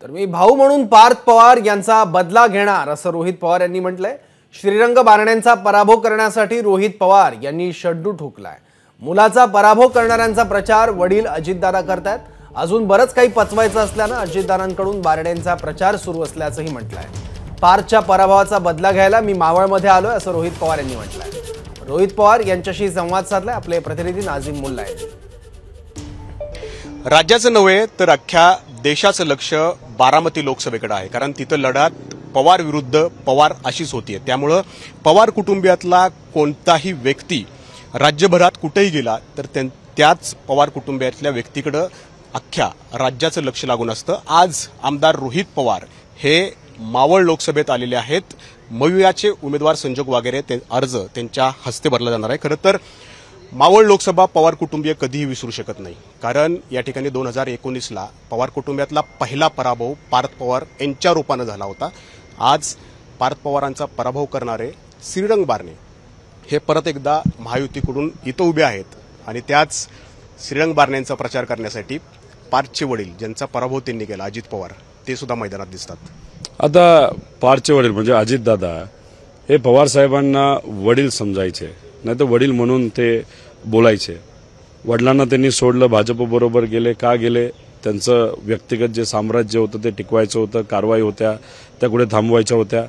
तर मी भाऊ म्हणून पार्थ पवार यांचा बदला घेणार असं रोहित पवार यांनी म्हटलंय। श्रीरंग बारणेंचा पराभव करण्यासाठी रोहित पवार यांनी शड्डू ठोकलाय। मुलाचा पराभव करणाऱ्यांचा प्रचार वडील अजितदादा करतात। अजून बरंच काही पचवायचं असल्यानं अजितदादांकडून बारणेंचा प्रचार सुरू असल्याचंही म्हटलंय। पार्थच्या पराभवाचा बदला घ्यायला मी मावळमध्ये आलोय असं रोहित पवार यांनी म्हटलंय। रोहित पवार यांच्याशी संवाद साधलाय आपले प्रतिनिधी नाझीम मुल्ला यांनी। राज्याचं नव्हे तर अख्ख्या देशाचं लक्ष बारामती लोकसभेकडे आहे, कारण तिथं लढत पवार विरुद्ध पवार अशीच होतीये। त्यामुळे पवार कुटुंबियातला कोणताही व्यक्ती राज्यभरात कुठेही गेला तर त्याच पवार कुटुंबियातल्या व्यक्तीकडे अख्ख्या राज्याचं लक्ष लागून असतं। आज आमदार रोहित पवार हे मावळ लोकसभेत आलेले आहेत। मवियाचे उमेदवार संजोग वागेरे अर्ज त्यांच्या हस्ते भरला जाणार आहे। खरं तर मावळ लोकसभा पवार कुटुंबीय कधीही विसरू शकत नाही, कारण या ठिकाणी 2019ला पवार कुटुंबियातला पहिला पराभव पार्थ पवार यांच्या रूपाने झाला होता। आज पार्थ पवारांचा पराभव करणारे श्रीरंग बारणे हे परत एकदा महायुतीकडून इथं उभे आहेत आणि त्याच श्रीरंग बारणेंचा प्रचार करण्यासाठी पार्थचे वडील ज्यांचा पराभव त्यांनी केला अजित पवार ते सुद्धा मैदानात दिसतात। आता पार्थचे वडील म्हणजे अजितदादा हे पवार साहेबांना वडील समजायचे, नाही तर वडील म्हणून ते बोलायचे। वडिलांना त्यांनी सोडलं, भाजप बरोबर गेले। का गेले? त्यांचं व्यक्तिगत जे साम्राज्य होतं ते टिकवायचं होतं, कारवाई होत्या त्या कुठे थांबवायच्या होत्या।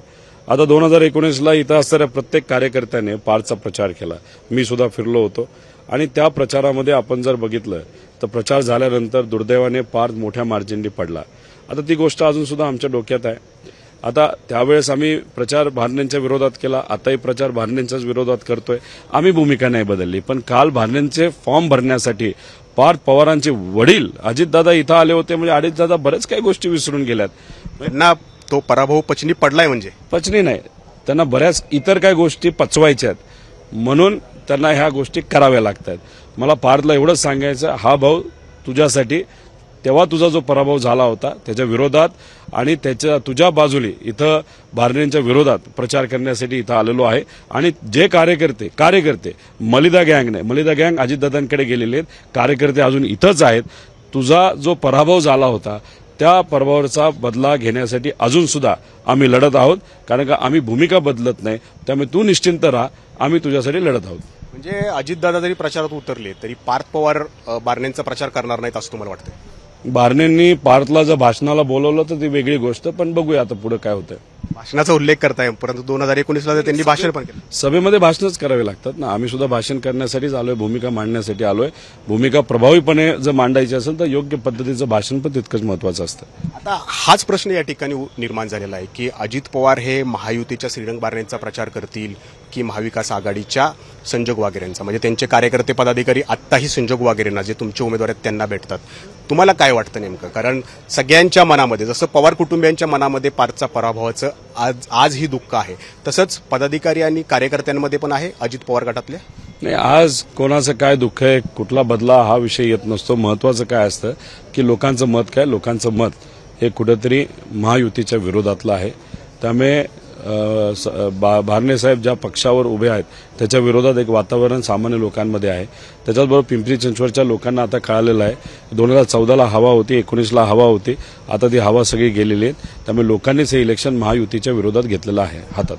आता 2019ला इथं असणाऱ्या प्रत्येक कार्यकर्त्याने पार्थचा प्रचार केला। मी सुद्धा फिरलो होतो आणि त्या प्रचारामध्ये आपण जर बघितलं तर प्रचार झाल्यानंतर दुर्दैवाने पार्थ मोठ्या मार्जिनने पडला। आता ती गोष्ट अजून सुद्धा आमच्या डोक्यात आहे। आता त्यावेळेस आम्ही प्रचार भारण्यांच्या विरोधात केला, आताही प्रचार भारण्यांच्याच विरोधात करतोय। आम्ही भूमिका नाही बदलली, पण काल भारण्यांचे फॉर्म भरण्यासाठी पार्थ पवारांचे वडील अजितदादा इथं आले होते। म्हणजे अजितदादा बरेच काही गोष्टी विसरून गेल्यात। त्यांना तो पराभव पचनी पडलाय, म्हणजे पचनी नाही, त्यांना बऱ्याच इतर काही गोष्टी पचवायच्या आहेत, म्हणून त्यांना ह्या गोष्टी कराव्या लागतात। मला पार्थला एवढंच सांगायचं, हा भाऊ तुझ्यासाठी तेव्हा तुझा जो पराभव झाला होता त्याच्या विरोधात आणि तुझ्या बाजूने इथं बारणेंच्या विरोधात प्रचार करण्यासाठी इथं आलेलो आहे। आणि जे कार्यकर्ते मलिदा गँग नाही, मलिदा गँग अजितदादांकडे गेलेले आहेत, कार्यकर्ते अजून इथंच आहेत। तुझा जो पराभव झाला होता त्या पराभवाचा बदला घेण्यासाठी अजून सुद्धा आम्ही लढत आहोत, कारण का आम्ही भूमिका बदलत नाही। त्यामुळे तू निश्चिंत राहा, आम्ही तुझ्यासाठी लढत आहोत। म्हणजे अजितदादा जरी प्रचारात उतरले तरी पार्थ पवार बारणेंचा प्रचार करणार नाहीत असं तुम्हाला वाटतंय? बारणेंनी पार्थला जर भाषणाला बोलवलं तर ती वेगळी गोष्ट, पण बघूया आता पुढे काय होतंय। भाषणाचा उल्लेख करताय, परंतु 2019ला त्यांनी भाषण पण केलं। सभेमध्ये भाषणच करावे लागतात ना, आम्ही सुद्धा भाषण करण्यासाठीच आलोय, भूमिका मांडण्यासाठी आलोय। भूमिका प्रभावीपणे जर मांडायची असेल तर योग्य पद्धतीचं भाषण पण तितकंच महत्वाचं असतं। आता हाच प्रश्न या ठिकाणी निर्माण झालेला आहे की अजित पवार हे महायुतीच्या श्रीरंग बारणेंचा प्रचार करतील की महाविकास आघाडीच्या संजोग वागेरेंचा? म्हणजे त्यांचे कार्यकर्ते पदाधिकारी आत्ताही संजोग वागेरेंना जे तुमचे उमेदवार आहेत त्यांना भेटतात। तुम्हाला काय वाटतं नेमकं? कारण सगळ्यांच्या मनामध्ये जसं पवार कुटुंबियांच्या मनामध्ये पार्थचा पराभवाचं आज ही दुःख आहे, तसंच पदाधिकारी आणि कार्यकर्त्यांमध्ये पण आहे अजित पवार गटातल्या। नाही, आज कोणाचं काय दुःख आहे, कुठला बदला हा विषय येत नसतो। महत्वाचं काय असतं की लोकांचं मत काय, लोकांचं मत हे कुठेतरी महायुतीच्या विरोधातलं आहे। त्यामुळे बारणे साहेब ज्या पक्षावर उभे आहेत त्याच्या विरोधात एक वातावरण सामान्य लोकांमध्ये आहे। त्याच्याचबरोबर पिंपरी चिंचवडच्या लोकांना आता कळालेलं आहे, 2014ला हवा होती, 19ला हवा होती, आता ती हवा सगळी गेलेली आहे। त्यामुळे लोकांनीच हे इलेक्शन महायुतीच्या विरोधात घेतलेलं आहे हातात।